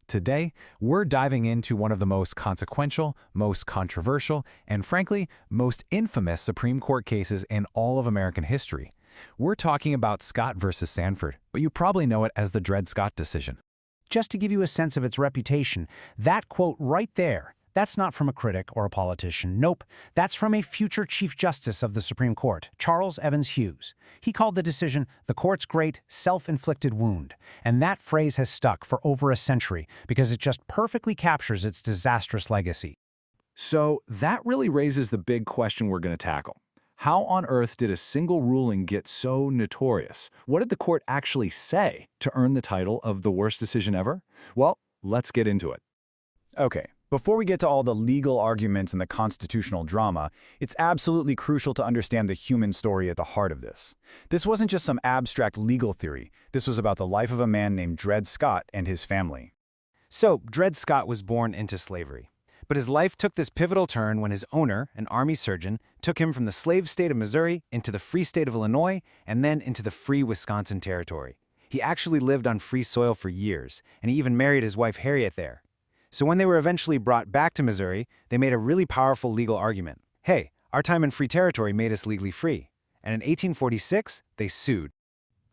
Today, we're diving into one of the most consequential, most controversial, and frankly, most infamous Supreme Court cases in all of American history. We're talking about Scott versus Sanford, but you probably know it as the Dred Scott decision. Just to give you a sense of its reputation, that quote right there, that's not from a critic or a politician. Nope, that's from a future Chief Justice of the Supreme Court, Charles Evans Hughes. He called the decision the court's great self-inflicted wound. And that phrase has stuck for over a century because it just perfectly captures its disastrous legacy. So that really raises the big question we're going to tackle. How on earth did a single ruling get so notorious? What did the court actually say to earn the title of the worst decision ever? Well, let's get into it. Okay, before we get to all the legal arguments and the constitutional drama, it's absolutely crucial to understand the human story at the heart of this. This wasn't just some abstract legal theory. This was about the life of a man named Dred Scott and his family. So, Dred Scott was born into slavery. But his life took this pivotal turn when his owner, an army surgeon, took him from the slave state of Missouri into the free state of Illinois and then into the free Wisconsin territory. He actually lived on free soil for years, and he even married his wife Harriet there. So when they were eventually brought back to Missouri, they made a really powerful legal argument. Hey, our time in free territory made us legally free. And in 1846, they sued.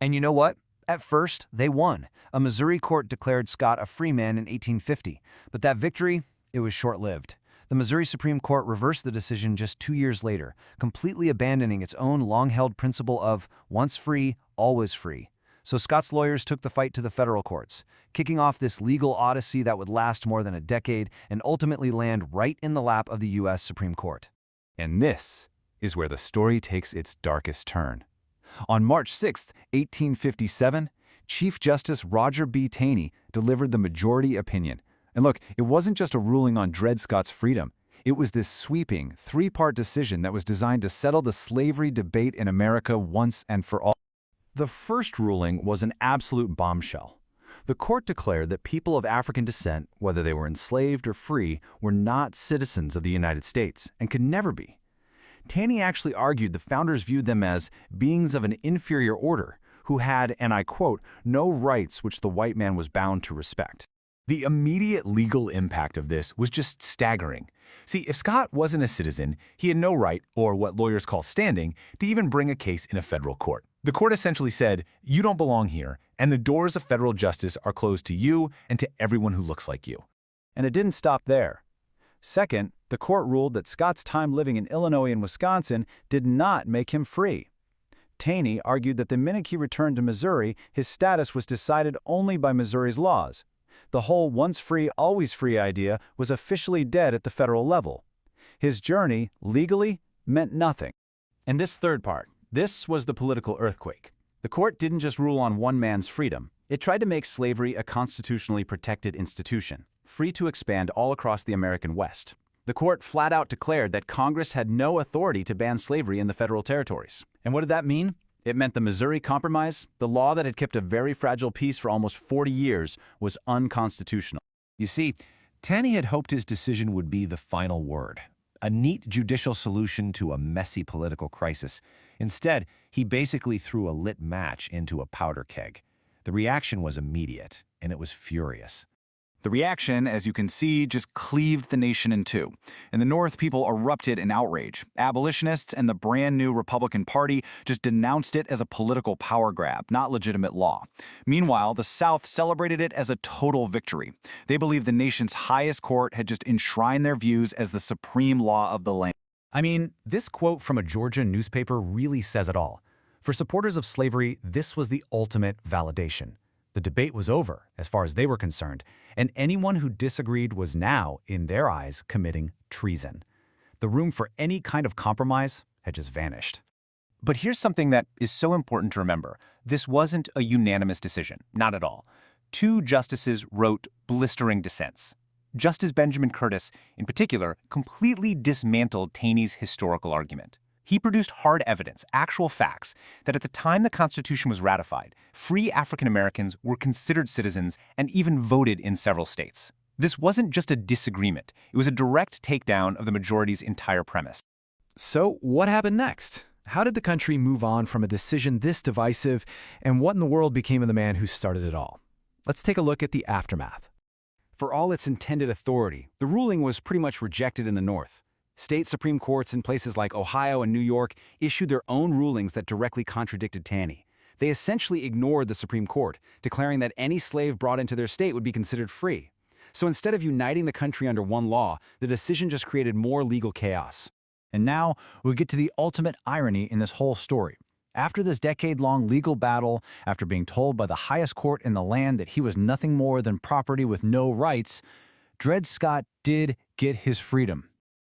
And you know what? At first, they won. A Missouri court declared Scott a free man in 1850, but that victory, it was short-lived. The Missouri Supreme Court reversed the decision just 2 years later, completely abandoning its own long-held principle of once free, always free. So Scott's lawyers took the fight to the federal courts, kicking off this legal odyssey that would last more than a decade and ultimately land right in the lap of the U.S. Supreme Court. And this is where the story takes its darkest turn. On March 6, 1857, Chief Justice Roger B. Taney delivered the majority opinion. And look, it wasn't just a ruling on Dred Scott's freedom. It was this sweeping, three-part decision that was designed to settle the slavery debate in America once and for all. The first ruling was an absolute bombshell. The court declared that people of African descent, whether they were enslaved or free, were not citizens of the United States and could never be. Taney actually argued the founders viewed them as beings of an inferior order who had, and I quote, no rights which the white man was bound to respect. The immediate legal impact of this was just staggering. See, if Scott wasn't a citizen, he had no right, or what lawyers call standing, to even bring a case in a federal court. The court essentially said, you don't belong here, and the doors of federal justice are closed to you and to everyone who looks like you. And it didn't stop there. Second, the court ruled that Scott's time living in Illinois and Wisconsin did not make him free. Taney argued that the minute he returned to Missouri, his status was decided only by Missouri's laws. The whole once free, always free idea was officially dead at the federal level. His journey, legally, meant nothing. And this third part, this was the political earthquake. The court didn't just rule on one man's freedom. It tried to make slavery a constitutionally protected institution, free to expand all across the American West. The court flat out declared that Congress had no authority to ban slavery in the federal territories. And what did that mean? It meant the Missouri Compromise, the law that had kept a very fragile peace for almost 40 years, was unconstitutional. You see, Taney had hoped his decision would be the final word, a neat judicial solution to a messy political crisis. Instead, he basically threw a lit match into a powder keg. The reaction was immediate, and it was furious. The reaction, as you can see, just cleaved the nation in two. In the North, people erupted in outrage. Abolitionists and the brand new Republican Party just denounced it as a political power grab, not legitimate law. Meanwhile, the South celebrated it as a total victory. They believed the nation's highest court had just enshrined their views as the supreme law of the land. I mean, this quote from a Georgia newspaper really says it all. For supporters of slavery, this was the ultimate validation. The debate was over, as far as they were concerned, and anyone who disagreed was now, in their eyes, committing treason. The room for any kind of compromise had just vanished. But here's something that is so important to remember. This wasn't a unanimous decision, not at all. 2 justices wrote blistering dissents. Justice Benjamin Curtis, in particular, completely dismantled Taney's historical argument. He produced hard evidence, actual facts, that at the time the Constitution was ratified, free African Americans were considered citizens and even voted in several states. This wasn't just a disagreement. It was a direct takedown of the majority's entire premise. So what happened next? How did the country move on from a decision this divisive, and what in the world became of the man who started it all? Let's take a look at the aftermath. For all its intended authority, the ruling was pretty much rejected in the North. State Supreme Courts in places like Ohio and New York issued their own rulings that directly contradicted Taney. They essentially ignored the Supreme Court, declaring that any slave brought into their state would be considered free. So instead of uniting the country under one law, the decision just created more legal chaos. And now we get to the ultimate irony in this whole story. After this decade-long legal battle, after being told by the highest court in the land that he was nothing more than property with no rights, Dred Scott did get his freedom.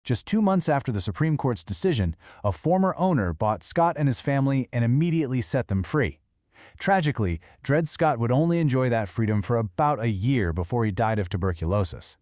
Just 2 months after the Supreme Court's decision, a former owner bought Scott and his family and immediately set them free. Tragically, Dred Scott would only enjoy that freedom for about a year before he died of tuberculosis.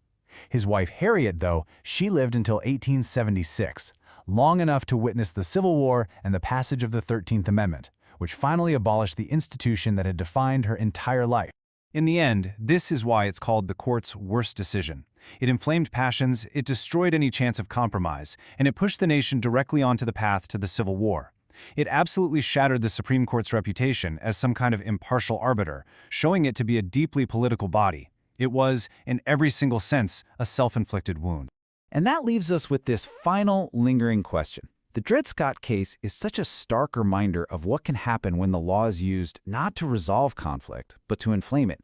His wife Harriet, though, she lived until 1876, long enough to witness the Civil War and the passage of the 13th Amendment, which finally abolished the institution that had defined her entire life. In the end, this is why it's called the court's worst decision. It inflamed passions, it destroyed any chance of compromise, and it pushed the nation directly onto the path to the Civil War. It absolutely shattered the Supreme Court's reputation as some kind of impartial arbiter, showing it to be a deeply political body. It was, in every single sense, a self-inflicted wound. And that leaves us with this final lingering question. The Dred Scott case is such a stark reminder of what can happen when the law is used not to resolve conflict, but to inflame it.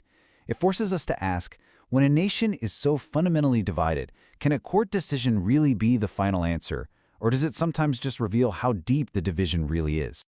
It forces us to ask, when a nation is so fundamentally divided, can a court decision really be the final answer, or does it sometimes just reveal how deep the division really is?